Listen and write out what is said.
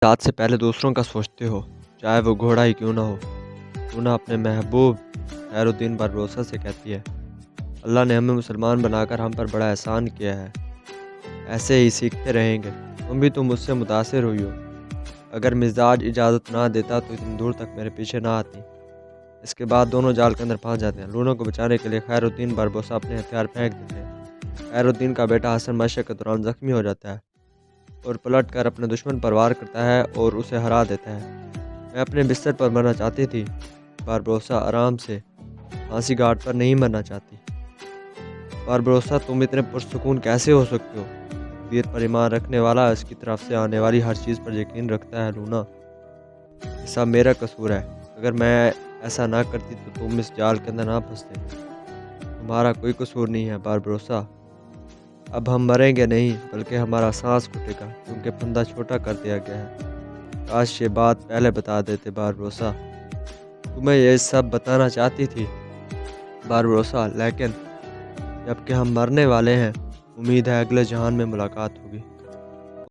ذات سے پہلے دوسروں کا سوچتے ہو، چاہے وہ گھوڑا ہی کیوں نہ ہو۔ لونا اپنے محبوب خیر الدین باربروسا سے کہتی ہے، اللہ نے ہمیں مسلمان بنا کر ہم پر بڑا احسان کیا ہے، ایسے ہی سیکھتے رہیں گے۔ تم بھی تو مجھ سے متاثر ہوئی ہو، اگر مزاج اجازت نہ دیتا تو اتنی دور تک میرے پیچھے نہ آتی۔ اس کے بعد دونوں جال کے اندر پھنس جاتے ہیں۔ لونا کو بچانے کے لیے خیر الدین باربروسا اپنے ہتھیار پھینک دیتے ہیں۔ خیر الدین کا بیٹا حسن مشق کے دوران زخمی ہو جاتا ہے اور پلٹ کر اپنے دشمن پر وار کرتا ہے اور اسے ہرا دیتا ہے۔ میں اپنے بستر پر مرنا چاہتی تھی، باربروسا آرام سے، پھانسی گھاٹ پر نہیں مرنا چاہتی۔ باربروسا تم اتنے پرسکون کیسے ہو سکتے ہو؟ تقدیر پر ایمان رکھنے والا اس کی طرف سے آنے والی ہر چیز پر یقین رکھتا ہے لونا۔ یہ سب میرا قصور ہے، اگر میں ایسا نہ کرتی تو تم اس جال کے اندر نہ پھنستے۔ تمہارا کوئی قصور نہیں ہے باربروسا، اب ہم مریں گے نہیں بلکہ ہمارا سانس گھٹے گا کیونکہ پھندا چھوٹا کر دیا گیا ہے۔ کاش یہ بات پہلے بتا دیتے باربروسا، تمہیں یہ سب بتانا چاہتی تھی باربروسا، لیکن جب کہ ہم مرنے والے ہیں، امید ہے اگلے جہان میں ملاقات ہوگی۔